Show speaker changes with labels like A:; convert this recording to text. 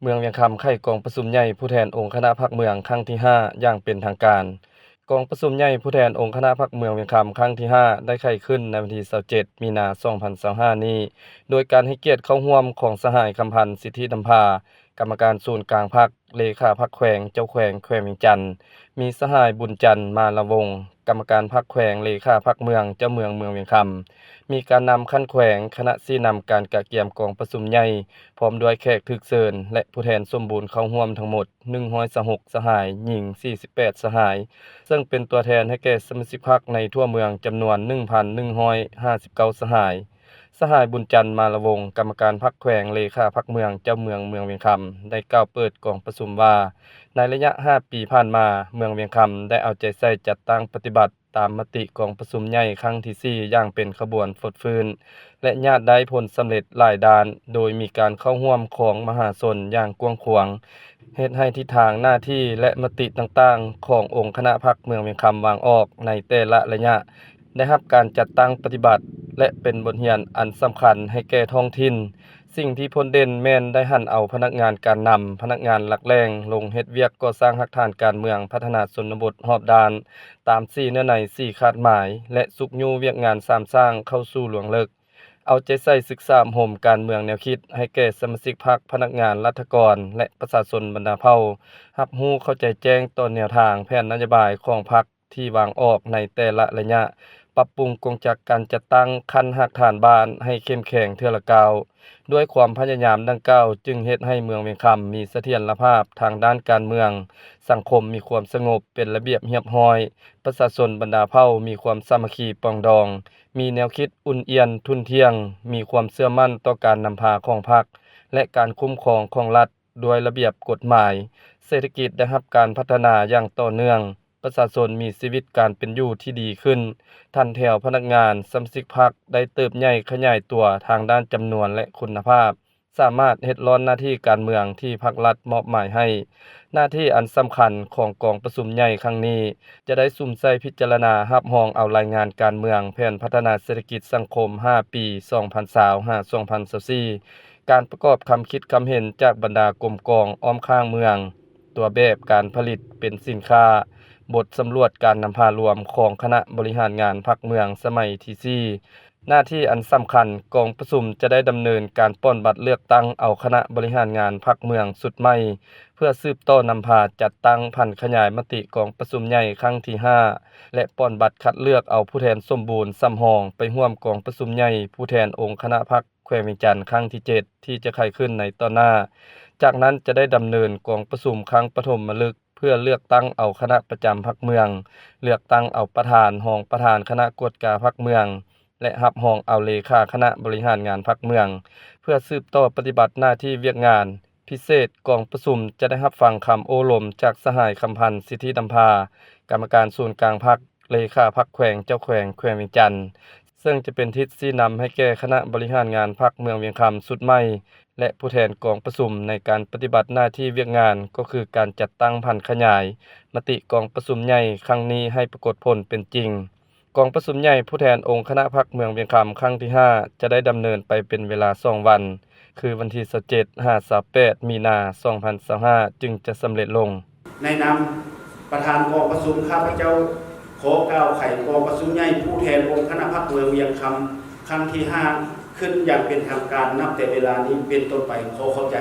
A: เมืองเวียงคำไข้กองประชุมใหญ่ผู้แทนองค์คณะพรรคเมืองครั้งที่5อย่างเป็นทางการกองประชุมใหญ่ผู้แทนองค์คณะพรรคเมืองเวียงคำครั้งที่5ได้ไข้ขึ้นในวันที่27มีนาคม2025นี้โดยการให้เกียรติเข้าร่วมของสหายคำพันธ์สิทธิดำภากรรมการศูนย์กลางพรรคเลขาพรรคแขวงเจ้าแขวงแขวงเวียงจันทน์มีสหายบุญจันทร์มาละวงศ์กรรมการพรรคแขวงเลขาพรรคเมืองเจ้าเมืองเมืองเวียงคำมีการนำขั้นแขวงคณะชี้นำการกะเกียมกองประชุมใหญ่พร้อมด้วยแขกถึกเชิญและผู้แทนสมบูรณ์เข้าร่วมทั้งหมด126สหายหญิง48สหายซึ่งเป็นตัวแทนให้แก่สมาชิกพรรคในทั่วเมืองจำนวน 1,159 สหายสหายบุญจันทร์มาละวงศ์กรรมการพรรคแขวงเลขาพรรคเมืองเจ้าเมืองเมืองเวียงคำได้กล่าวเปิดกองประชุมว่าในระยะ5ปีผ่านมาเมืองเวียงคำได้เอาใจใส่จัดตั้งปฏิบัติตามมติกองประชุมใหญ่ครั้งที่4อย่างเป็นขบวนฟดฟื้นและญาติได้ผลสำเร็จหลายด้านโดยมีการเข้าร่วมของมหาชนอย่างกว้างขวางเฮ็ดให้ทิศทางหน้าที่และมติต่างๆขององค์คณะพรรคเมืองเวียงคำวางออกในแต่ละระยะได้รับการจัดตั้งปฏิบัติและเป็นบทเรียนอันสำคัญให้แก่ท้องถิ่นสิ่งที่พ้นเด่นแม่นได้หันเอาพนักงานการนำพนักงานหลักแรงลงเฮ็ดเวียกก่อสร้างหลักฐานการเมืองพัฒนาชนบทรอบด้านตาม4เนื้อใน4คาดหมายและสุกยู่เวียกงานสร้างเข้าสู่หลวงเลิกเอาใจใส่ศึกษาห่มการเมืองแนวคิดให้แก่สมาชิกพรรคพนักงานรัฐกรและประชาชนบรรดาเผ่ารับรู้เข้าใจแจ้งต่อแนวทางแผนนโยบายของพรรคที่วางออกในแต่ละระยะปรับปรุงกงจักการจัดตั้งคันหักฐานบ้านให้เข้มแข็งเทื่อละก้าวด้วยความพยายามดังกล่าวจึงเฮ็ดให้เมืองเวียงคำมีเสถียรภาพทางด้านการเมืองสังคมมีความสงบเป็นระเบียบเรียบร้อยประชาชนบรรดาเผ่ามีความสามัคคีปรองดองมีแนวคิดอุ่นเอียนทุนเที่ยงมีความเชื่อมั่นต่อการนำพาของพรรคและการคุ้มครองของรัฐด้วยระเบียบกฎหมายเศรษฐกิจได้รับการพัฒนาอย่างต่อเนื่องประชาชนมีชีวิตการเป็นอยู่ที่ดีขึ้นท่านแถวพนักงานสมาชิกพรรคได้เติบใหญ่ขยายตัวทางด้านจำนวนและคุณภาพสามารถเฮ็ดร้อนหน้าที่การเมืองที่พรรครัฐมอบหมายให้หน้าที่อันสำคัญของกองประชุมใหญ่ครั้งนี้จะได้ซุ่มใส่พิจารณารับรองเอารายงานการเมืองแผนพัฒนาเศรษฐกิจสังคม5ปี2025-2024การประกอบคำคิดคำเห็นจากบรรดากรมกองอ้อมข้างเมืองตัวแบบการผลิตเป็นสินค้าบทสำรวจการนำพารวมของคณะบริหารงานพรรคเมืองสมัยที่4หน้าที่อันสำคัญกองประชุมจะได้ดำเนินการป้อนบัตรเลือกตั้งเอาคณะบริหารงานพรรคเมืองสุดใหม่เพื่อสืบต่อนำพาจัดตั้งพันขยายมติกองประชุมใหญ่ครั้งที่5และป้อนบัตรคัดเลือกเอาผู้แทนสมบูรณ์สำรองไปร่วมกองประชุมใหญ่ผู้แทนองค์คณะพรรคแขวงเวียงจันทน์ครั้งที่7ที่จะไขขึ้นในตอนหน้าจากนั้นจะได้ดำเนินกองประชุมครั้งปฐมฤกษ์เพื่อเลือกตั้งเอาคณะประจำพรรคเมืองเลือกตั้งเอาประธานรองประธานคณะกวดกาพรรคเมืองและรับรองเอาเลขาคณะบริหารงานพรรคเมืองเพื่อสืบต่อปฏิบัติหน้าที่เวียกงานพิเศษกองประชุมจะได้รับฟังคำโอ้ลมจากสหายคำพันธ์สิทธิดำภากรรมการศูนย์กลางพรรคเลขาพรรคแขวงเจ้าแขวงแขวงเวียงจันทน์ซึ่งจะเป็นทิศชี้นำให้แก่คณะบริหารงานพรรคเมืองเวียงคำสุดใหม่และผู้แทนกองประชุมในการปฏิบัติหน้าที่เวียกงานก็คือการจัดตั้งพันขยายมติกองประชุมใหญ่ครั้งนี้ให้ปรากฏผลเป็นจริงกองประชุมใหญ่ผู้แทนองค์คณะพรรคเมืองเวียงคำครั้งที่5จะได้ดำเนินไปเป็นเวลา2วันคือวันที่27-28มีนาคม2025จึงจะสำเร็จลง
B: ในนามประธานกองประชุมข้าพเจ้าขอกล่าวไขกองประชุมใหญ่ผู้แทนองค์คณะพรรคเมืองเวียงคำครั้งที่5ขึ้นอย่างเป็นทางการนับแต่เวลานี้เป็นต้นไปขอเข้าใจ